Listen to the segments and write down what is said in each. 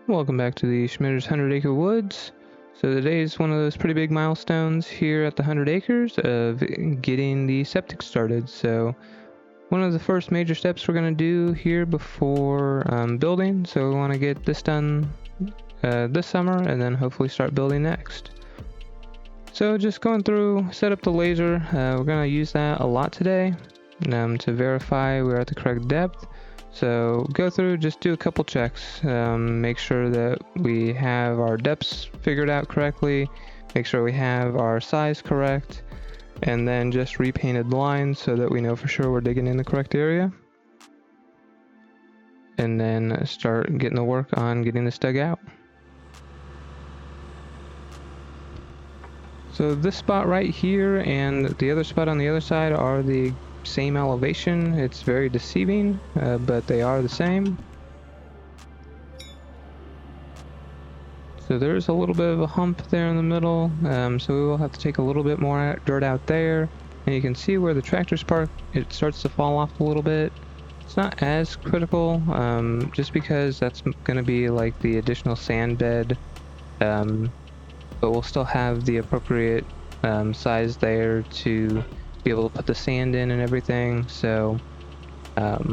Welcome back to the Schmitter's 100 Acre Woods. So today is one of those pretty big milestones here at the 100 acres of getting the septic started. So one of the first major steps we're going to do here before building. So we want to get this done this summer and then hopefully start building next. So just going through, set up the laser. We're going to use that a lot today to verify we're at the correct depth. So go through, just do a couple checks, make sure that we have our depths figured out correctly, make sure we have our size correct, and then just repainted lines so that we know for sure we're digging in the correct area. And then start getting the work on getting this dug out. So this spot right here and the other spot on the other side are the same elevation. It's very deceiving, but they are the same. So there's a little bit of a hump there in the middle, so we will have to take a little bit more dirt out there. And you can see where the tractor's parked, it starts to fall off a little bit. It's not as critical, just because that's going to be like the additional sand bed, but we'll still have the appropriate size there to be able to put the sand in and everything. So that's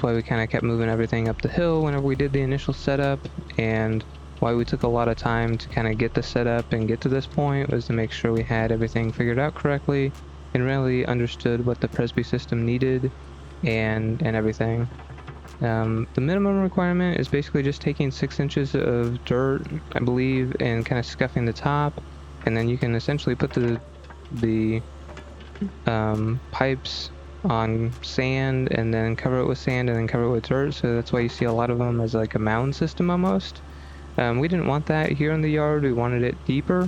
why we kind of kept moving everything up the hill whenever we did the initial setup, and why we took a lot of time to kind of get the setup and get to this point was to make sure we had everything figured out correctly and really understood what the Presby system needed and everything. The minimum requirement is basically just taking 6 inches of dirt, I believe, and kind of scuffing the top, and then you can essentially put the pipes on sand and then cover it with sand and then cover it with dirt. So that's why you see a lot of them as like a mound system almost. We didn't want that here in the yard. We wanted it deeper,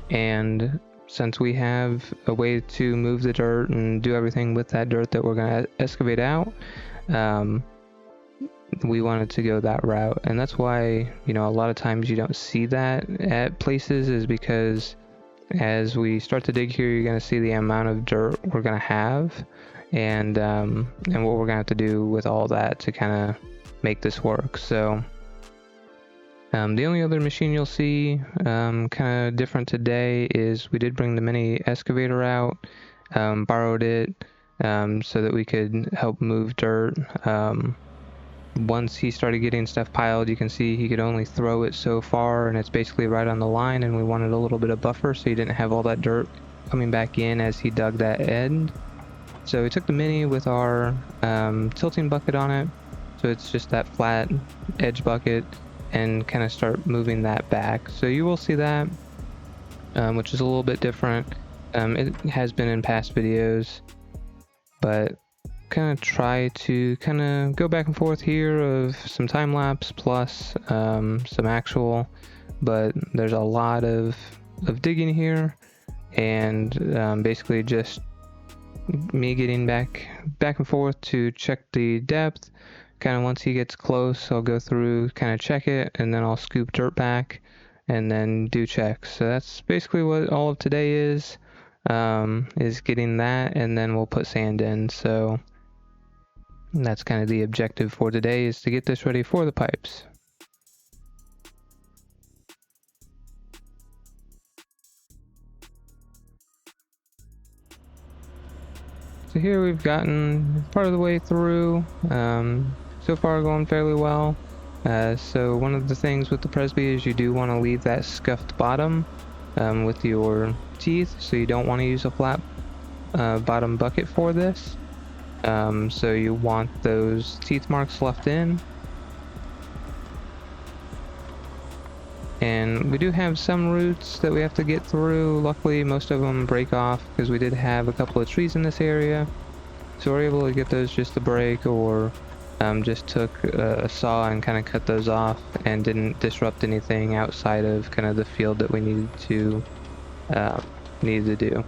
and since we have a way to move the dirt and do everything with that dirt that we're going to excavate out, we wanted to go that route. And that's why, you know, a lot of times you don't see that at places, is because as we start to dig here, you're going to see the amount of dirt we're going to have, and what we're going to have to do with all that to kind of make this work. So the only other machine you'll see kind of different today is we did bring the mini excavator out, borrowed it so that we could help move dirt. Once he started getting stuff piled, you can see he could only throw it so far, and it's basically right on the line, and we wanted a little bit of buffer so he didn't have all that dirt coming back in as he dug that end. So we took the mini with our tilting bucket on it, so it's just that flat edge bucket, and kind of start moving that back. So you will see that, which is a little bit different. It has been in past videos, but kind of try to kind of go back and forth here of some time lapse plus some actual, but there's a lot of digging here, and basically just me getting back and forth to check the depth. Kind of once he gets close, I'll go through, kind of check it, and then I'll scoop dirt back and then do checks. So that's basically what all of today is getting that, and then we'll put sand in. So that's kind of the objective for today, is to get this ready for the pipes. So here we've gotten part of the way through. So far going fairly well. So one of the things with the Presby is you do want to leave that scuffed bottom with your teeth, so you don't want to use a flat bottom bucket for this. So you want those teeth marks left in. And we do have some roots that we have to get through. Luckily, most of them break off because we did have a couple of trees in this area. So we're able to get those just to break, or just took a saw and kind of cut those off and didn't disrupt anything outside of kind of the field that we needed to do.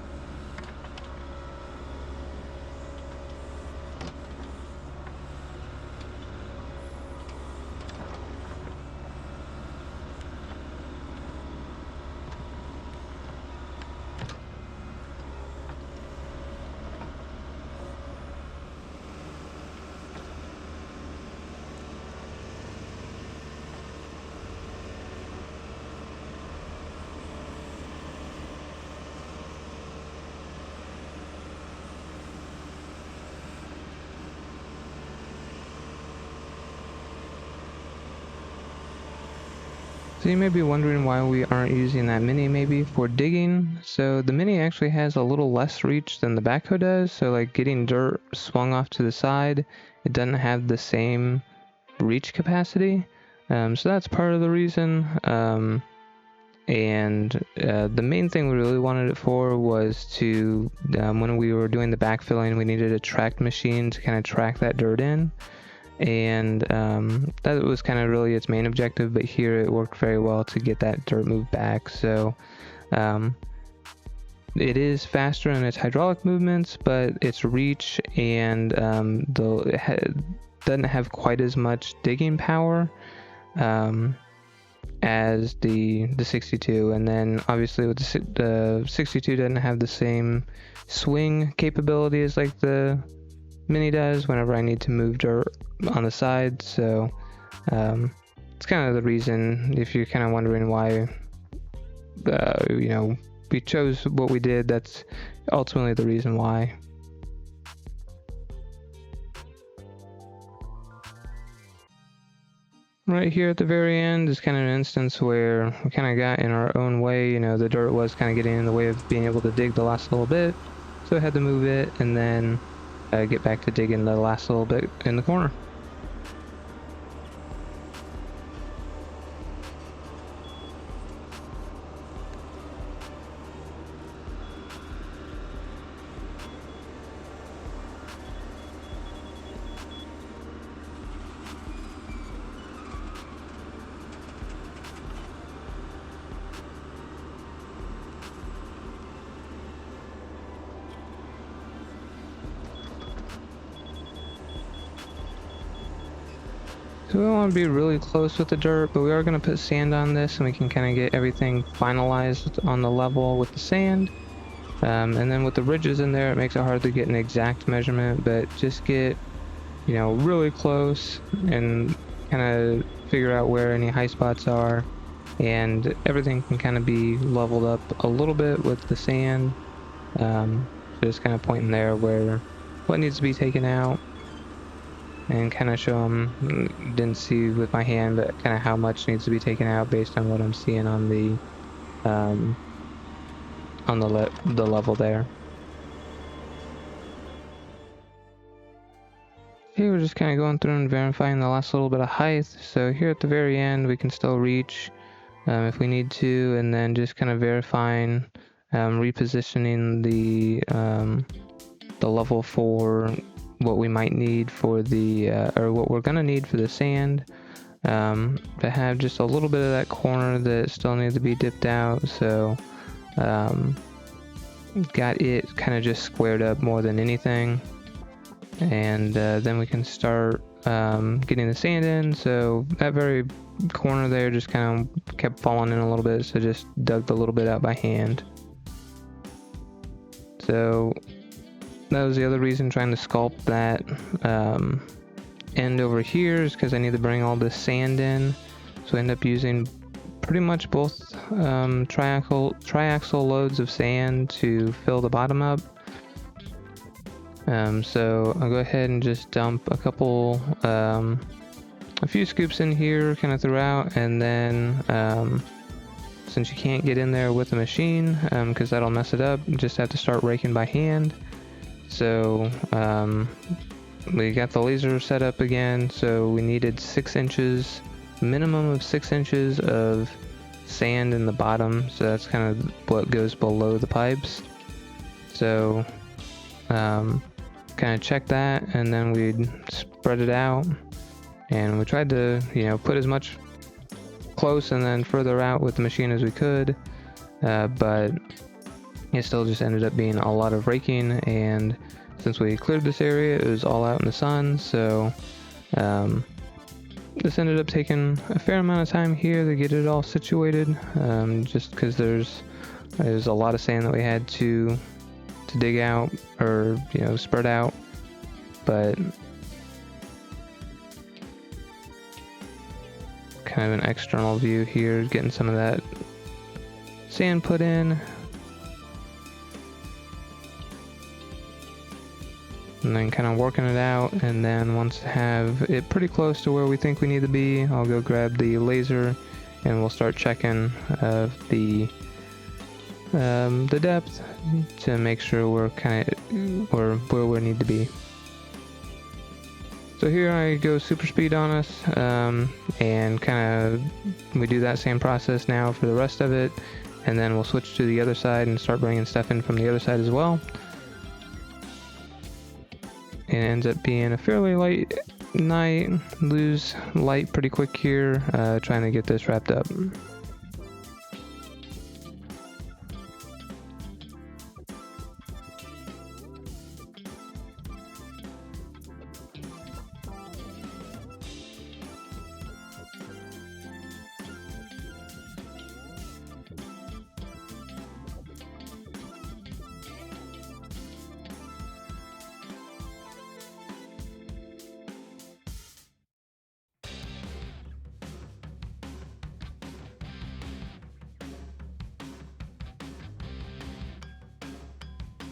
So you may be wondering why we aren't using that Mini maybe for digging. So the Mini actually has a little less reach than the backhoe does. So like getting dirt swung off to the side, it doesn't have the same reach capacity. So that's part of the reason. The main thing we really wanted it for was to, when we were doing the backfilling, we needed a tracked machine to kind of track that dirt in. And that was kind of really its main objective, but here it worked very well to get that dirt moved back. So it is faster in its hydraulic movements, but its reach and doesn't have quite as much digging power as the 62. And then obviously with the 62 doesn't have the same swing capability as like the Mini does whenever I need to move dirt on the side. So it's kind of the reason, if you're kind of wondering why we chose what we did, that's ultimately the reason why. Right here at the very end is kind of an instance where we kind of got in our own way. The dirt was kind of getting in the way of being able to dig the last little bit, so I had to move it and then get back to digging the last little bit in the corner. So we don't want to be really close with the dirt, but we are going to put sand on this, and we can kind of get everything finalized on the level with the sand. And then with the ridges in there, it makes it hard to get an exact measurement, but just get, really close and kind of figure out where any high spots are, and everything can kind of be leveled up a little bit with the sand. So just kind of pointing there where what needs to be taken out, and kind of show them, didn't see with my hand, but kind of how much needs to be taken out based on what I'm seeing on the level there. Here we're just kind of going through and verifying the last little bit of height. So here at the very end we can still reach if we need to, and then just kind of verifying, repositioning the level for what we might need for the or what we're gonna need for the sand, to have just a little bit of that corner that still needs to be dipped out. So got it kind of just squared up more than anything, and then we can start getting the sand in. So that very corner there just kind of kept falling in a little bit, so just dug a little bit out by hand. So that was the other reason trying to sculpt that end over here, is because I need to bring all this sand in. So I end up using pretty much both triaxle loads of sand to fill the bottom up. So I'll go ahead and just dump a few scoops in here kind of throughout, and then since you can't get in there with the machine because that'll mess it up, you just have to start raking by hand. So we got the laser set up again, so we needed 6 inches, minimum of 6 inches of sand in the bottom, so that's kind of what goes below the pipes. So kind of check that, and then we'd spread it out, and we tried to put as much close and then further out with the machine as we could, but it still just ended up being a lot of raking. And since we cleared this area, it was all out in the sun, so this ended up taking a fair amount of time here to get it all situated, just because there's a lot of sand that we had to dig out, or spread out. But kind of an external view here, getting some of that sand put in, and then kind of working it out. And then once I have it pretty close to where we think we need to be, I'll go grab the laser and we'll start checking the depth to make sure we're kind of where we need to be. So here I go super speed on us, and kind of we do that same process now for the rest of it, and then we'll switch to the other side and start bringing stuff in from the other side as well. It ends up being a fairly light night, lose light pretty quick here, trying to get this wrapped up.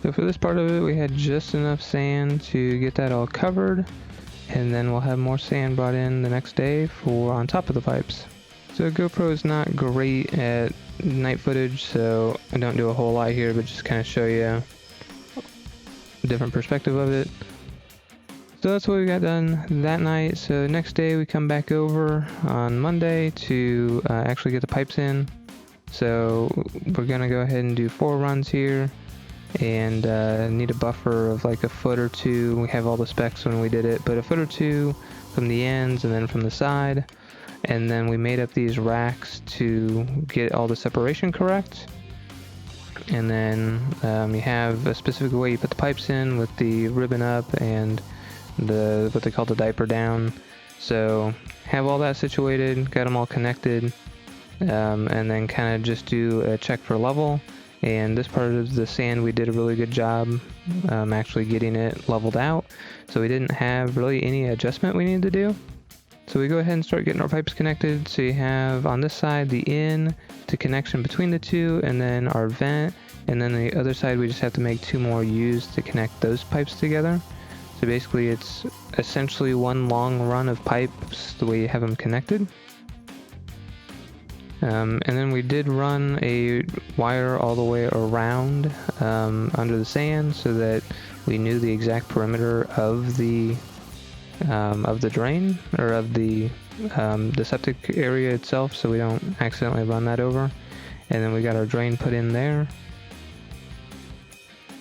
So for this part of it, we had just enough sand to get that all covered, and then we'll have more sand brought in the next day for on top of the pipes. So GoPro is not great at night footage, so I don't do a whole lot here, but just kind of show you a different perspective of it. So that's what we got done that night. So next day we come back over on Monday to actually get the pipes in. So we're gonna go ahead and do 4 runs here, and need a buffer of like a foot or 2. We have all the specs when we did it, but a foot or 2 from the ends and then from the side. And then we made up these racks to get all the separation correct. And then you have a specific way you put the pipes in with the ribbon up and the what they call the diaper down. So have all that situated, got them all connected, and then kind of just do a check for level. And this part of the sand, we did a really good job actually getting it leveled out. So we didn't have really any adjustment we needed to do. So we go ahead and start getting our pipes connected. So you have on this side the in to connection between the two, and then our vent. And then the other side, we just have to make 2 more U's to connect those pipes together. So basically it's essentially one long run of pipes the way you have them connected. And then we did run a wire all the way around under the sand so that we knew the exact perimeter of the drain, or of the septic area itself, so we don't accidentally run that over. And then we got our drain put in there.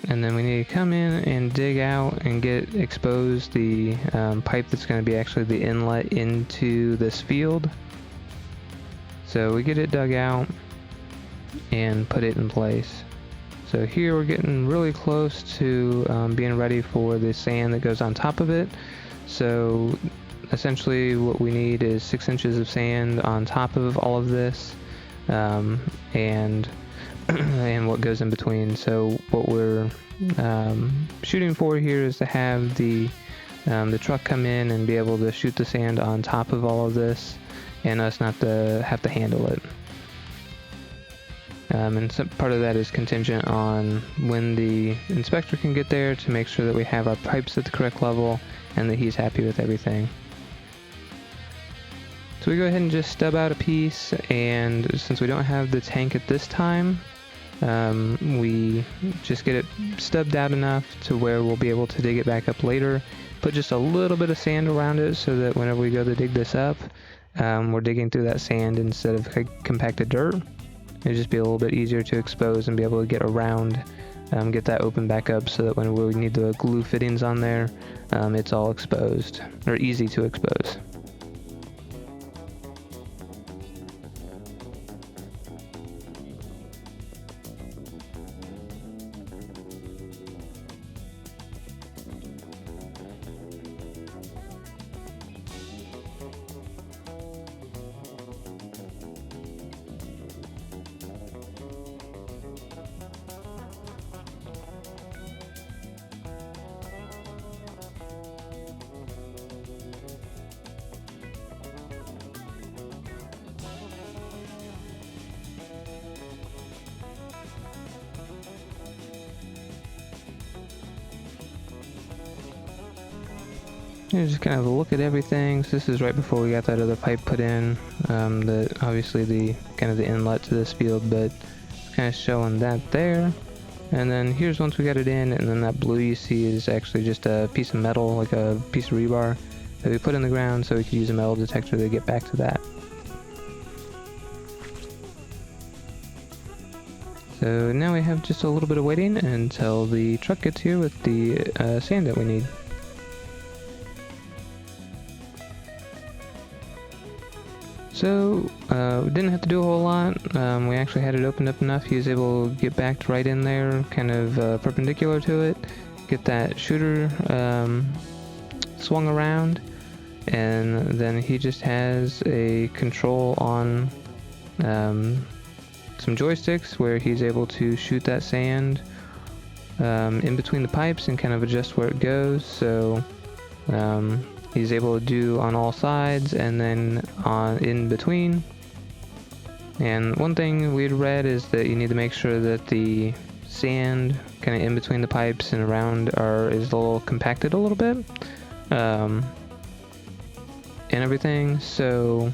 And then we need to come in and dig out and get exposed the pipe that's going to be actually the inlet into this field. So we get it dug out and put it in place. So here we're getting really close to being ready for the sand that goes on top of it. So essentially what we need is 6 inches of sand on top of all of this, and what goes in between. So what we're shooting for here is to have the truck come in and be able to shoot the sand on top of all of this, and us not to have to handle it. And some part of that is contingent on when the inspector can get there to make sure that we have our pipes at the correct level and that he's happy with everything. So we go ahead and just stub out a piece, and since we don't have the tank at this time, we just get it stubbed out enough to where we'll be able to dig it back up later. Put just a little bit of sand around it so that whenever we go to dig this up, we're digging through that sand instead of compacted dirt. It'll just be a little bit easier to expose and be able to get around, get that open back up so that when we need the glue fittings on there, it's all exposed, or easy to expose. Just kind of a look at everything. So this is right before we got that other pipe put in. the obviously the kind of the inlet to this field, but kind of showing that there. And then here's once we got it in, and then that blue you see is actually just a piece of metal, like a piece of rebar that we put in the ground so we could use a metal detector to get back to that. So now we have just a little bit of waiting until the truck gets here with the sand that we need. So we didn't have to do a whole lot. We actually had it opened up enough. He was able to get backed right in there, kind of perpendicular to it, get that shooter swung around, and then he just has a control on some joysticks where he's able to shoot that sand in between the pipes and kind of adjust where it goes. So he's able to do on all sides and then on in between. And one thing we'd read is that you need to make sure that the sand kind of in between the pipes and around is a little compacted a little bit and everything. So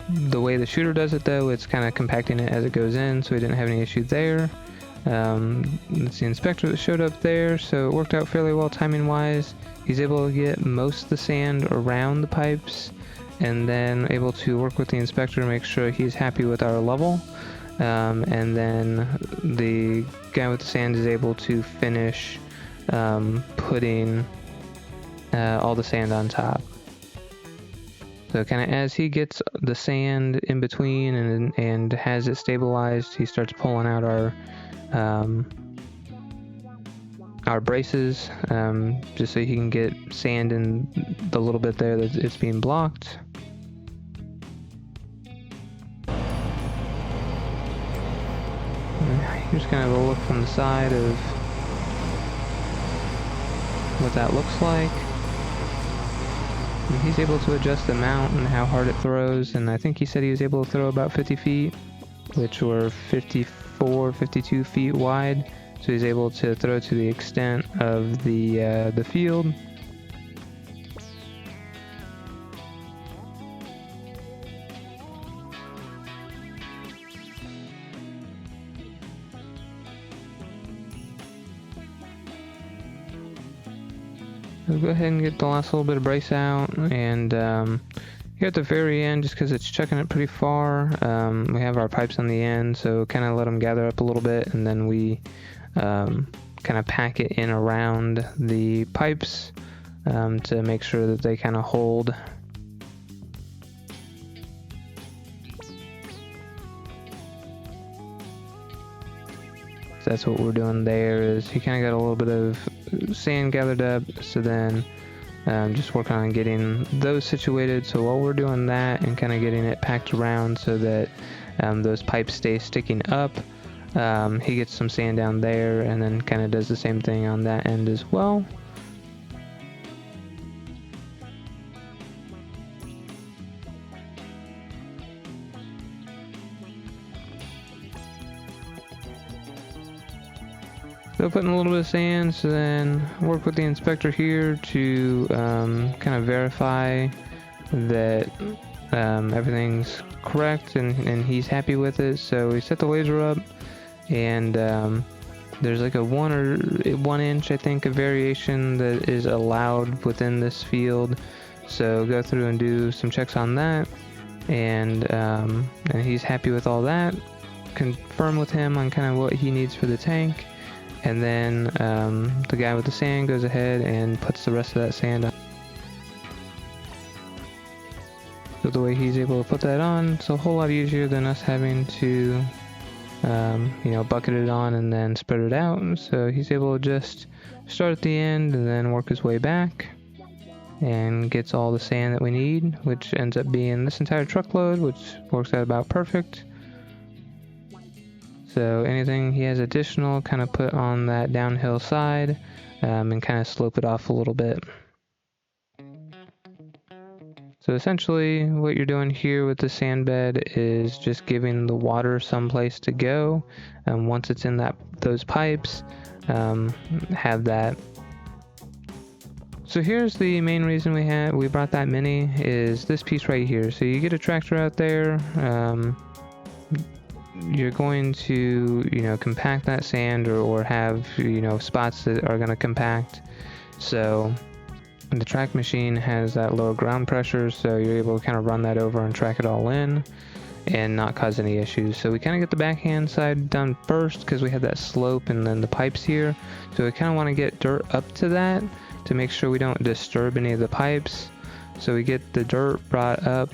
the way the shooter does it though, it's kind of compacting it as it goes in, so we didn't have any issue there. It's the inspector that showed up there, so it worked out fairly well timing wise. He's able to get most of the sand around the pipes and then able to work with the inspector to make sure he's happy with our level. And then the guy with the sand is able to finish putting all the sand on top. So kind of as he gets the sand in between and has it stabilized, he starts pulling out our braces, just so he can get sand in the little bit there that it's being blocked. And here's kind of a look from the side of what that looks like. And he's able to adjust the mount and how hard it throws, and I think he said he was able to throw about 50 feet, which were 54, 52 feet wide, so he's able to throw to the extent of the field. We'll go ahead and get the last little bit of brace out, and here at the very end, just because it's chucking it pretty far, we have our pipes on the end, so kind of let them gather up a little bit, and then we kind of pack it in around the pipes to make sure that they kind of hold. So that's what we're doing there, is he kind of got a little bit of sand gathered up, so then just working on getting those situated. So while we're doing that and kind of getting it packed around so that those pipes stay sticking up, he gets some sand down there and then kind of does the same thing on that end as well. So putting a little bit of sand, so then work with the inspector here to kind of verify that everything's correct and he's happy with it. So we set the laser up, and there's like a 1 inch, I think, of variation that is allowed within this field. So go through and do some checks on that, and he's happy with all that. Confirm with him on kind of what he needs for the tank. And then the guy with the sand goes ahead and puts the rest of that sand on. So the way he's able to put that on, it's a whole lot easier than us having to, bucket it on and then spread it out. So he's able to just start at the end and then work his way back and gets all the sand that we need, which ends up being this entire truckload, which works out about perfect. So anything he has additional, kind of put on that downhill side and kind of slope it off a little bit. So essentially what you're doing here with the sand bed is just giving the water some place to go. And once it's in those pipes, have that So here's the main reason we brought that Mini, is this piece right here. So you get a tractor out there, you're going to, compact that sand or have, spots that are going to compact. So the track machine has that lower ground pressure, so you're able to kind of run that over and track it all in and not cause any issues. So we kind of get the backhand side done first because we have that slope and then the pipes here. So we kind of want to get dirt up to that to make sure we don't disturb any of the pipes. So we get the dirt brought up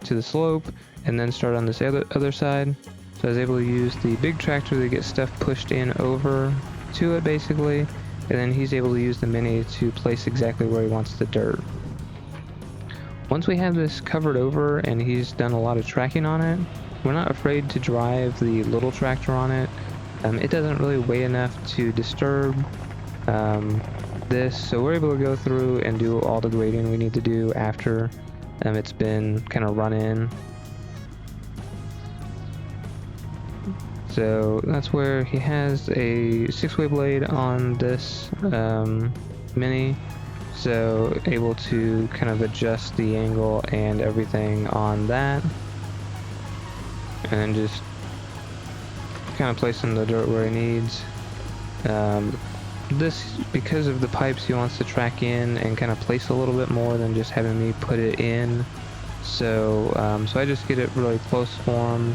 to the slope and then start on this other side. So I was able to use the big tractor to get stuff pushed in over to it basically, and then he's able to use the Mini to place exactly where he wants the dirt. Once we have this covered over and he's done a lot of tracking on it, we're not afraid to drive the little tractor on it. It doesn't really weigh enough to disturb this, so we're able to go through and do all the grading we need to do after it's been kind of run in. So that's where he has a 6-way blade on this Mini, so able to kind of adjust the angle and everything on that, and just kind of placing the dirt where he needs. This, because of the pipes, he wants to track in and kind of place a little bit more than just having me put it in. So I just get it really close for him,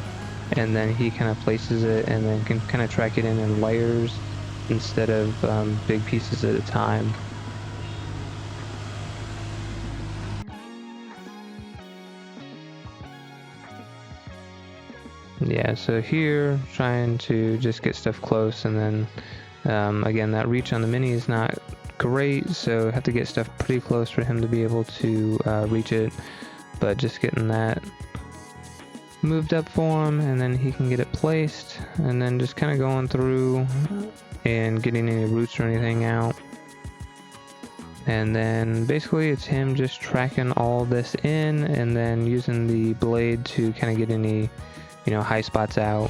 and then he kind of places it and then can kind of track it in layers instead of big pieces at a time. Yeah, so here trying to just get stuff close, and then again, that reach on the Mini is not great, so I have to get stuff pretty close for him to be able to reach it, but just getting that moved up for him, and then he can get it placed, and then just kind of going through and getting any roots or anything out. And then basically it's him just tracking all this in and then using the blade to kind of get any, high spots out.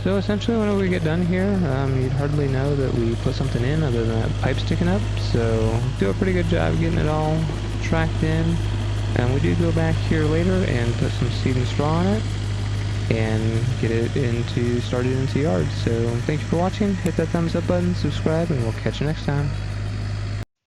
So essentially whenever we get done here, you'd hardly know that we put something in other than that pipe sticking up. So do a pretty good job getting it all tracked in. And we do go back here later and put some seed and straw on it and get it started into yards. So thank you for watching. Hit that thumbs up button, subscribe, and we'll catch you next time.